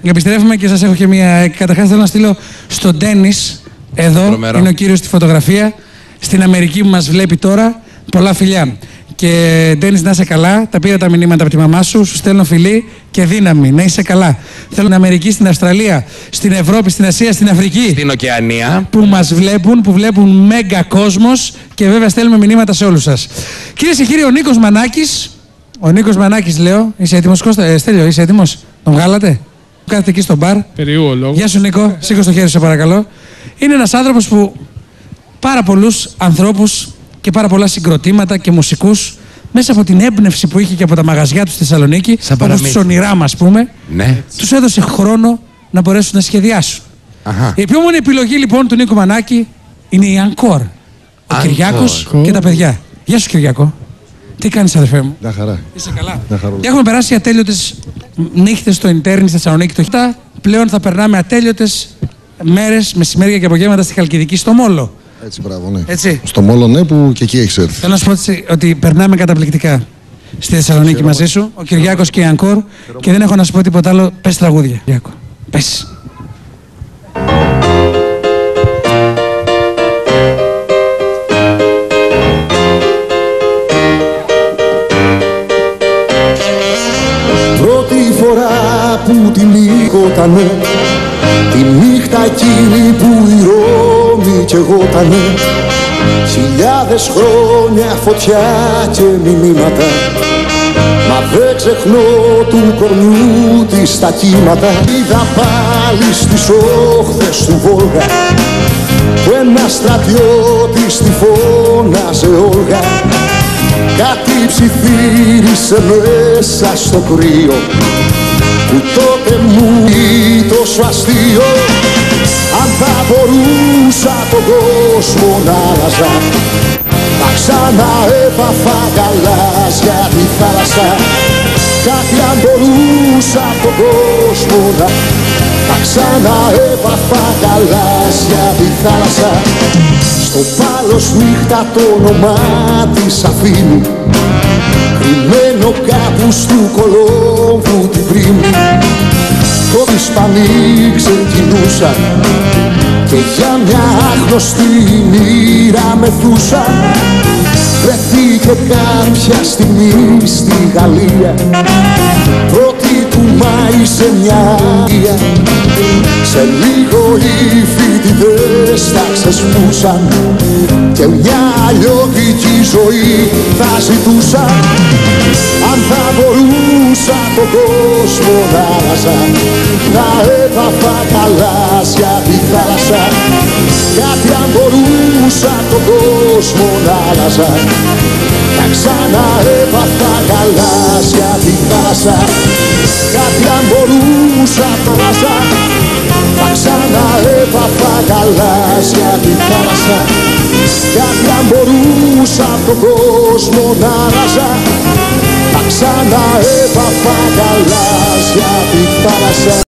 επιστρέφουμε και σας έχω και μία. Καταρχάς θέλω να στείλω στον Ντένις. Εδώ Τρομερό. είναι ο κύριος στη φωτογραφία. Στην Αμερική που μας βλέπει τώρα. Πολλά φιλιά. Και Ντένις, να είσαι καλά. Τα πήρα τα μηνύματα από τη μαμά σου. Σου στέλνω φιλί και δύναμη. Να είσαι καλά. Θέλω στην Αμερική, στην Αυστραλία, στην Ευρώπη, στην Ασία, στην Αφρική. Στην Οκεανία. Που μας βλέπουν, που βλέπουν μέγα κόσμος και βέβαια στέλνουμε μηνύματα σε όλους σας. Κυρίες και κύριοι, ο Νίκος Μανάκης. Ο Νίκος Μανάκης, λέω. Είσαι έτοιμος, Κώστα? Στέλιο, είσαι έτοιμος? Τον βγάλατε? Κάθεται εκεί στο μπαρ. Περίεργο λόγο. Γεια σου, Νίκο. Σήκω το χέρι σου, παρακαλώ. Είναι ένας άνθρωπος που πάρα πολλούς ανθρώπους και πάρα πολλά συγκροτήματα και μουσικούς μέσα από την έμπνευση που είχε και από τα μαγαζιά του στη Θεσσαλονίκη, όπως τους ονειρά μας, πούμε, Ναι. τους έδωσε χρόνο να μπορέσουν να σχεδιάσουν. Αχα. Η επόμενη επιλογή λοιπόν του Νίκου Μανάκη είναι η Encore. Ο Κυριάκος και τα παιδιά. Γεια σου, Κυριάκο. Τι κάνεις, αδερφέ μου? Μια χαρά. Είσαι καλά? Μια χαρά. Έχουμε περάσει ατέλειωτες νύχτες στο Ιντέρνη στη Θεσσαλονίκη. Το χτά πλέον θα περνάμε ατέλειωτες μέρες, μεσημέρια και απογεύματα στη Χαλκιδική, στο Μόλο. Έτσι, μπράβο, ναι. Έτσι. Στο Μόλο, ναι, που και εκεί έχεις έρθει. Θέλω να σου πω ότι περνάμε καταπληκτικά στη Θεσσαλονίκη μαζί σου, ο Κυριάκος και η Encore, και δεν έχω να σου πω τίποτα άλλο. Πες τραγούδια, Κυριάκο. Πες. Πρώτη φορά που τυλίγωτανε, τη νύχτα εκείνη που η Ρώμη καιγότανε, χιλιάδες χρόνια φωτιά και μηνύματα, μα δεν ξεχνώ του κορμιού της τα κύματα. Είδα πάλι στις όχθες του Βόλγα που ένας στρατιώτης τη φώναζε Όλγα. Κάτι ψιθύρισε μέσα στο κρύο που τότε μου ήταν τόσο αστείο. Αν θα μπορούσα τον κόσμο να άλλαζα, θα ξαναέπαθα γαλάζια τη θάλασσα. Κάτι αν μπορούσα τον κόσμο να, θα ξαναέπαθα γαλάζια τη θάλασσα. Στο πάλος νύχτα το όνομά της αφήνει, κρυμμένο κάπου στου Κολόμβου την πρίμη. Το Ισπανοί ξεκινούσαν και για μια άγνωστη μοίρα μεθούσαν. Βρεθήκε κάποια στιγμή στη Γαλλία, πρώτη του Μάη σε μια αγία. Σε λίγο οι φοιτητές θα ξεσπούσαν και μια αλλιώτικη ζωή θα ζητούσαν. Αν θα μπορούσα τον κόσμο να άλλαζα, θα έπαθα γαλάζια τη θάλασσα. Γιατί αν μπορούσα τον κόσμο να άλλαζα, θα ξαναέπαθα γαλάζια τη θάλασσα. Γιατί αν μπορούσα τον άλλαζα, θα ξαναέπαθα γαλάζια τη θάλασσα. Γιατί αν μπορούσα τον κόσμο να άλλαζα, θα ξαναέπαθα γαλάζια τη θάλασσα.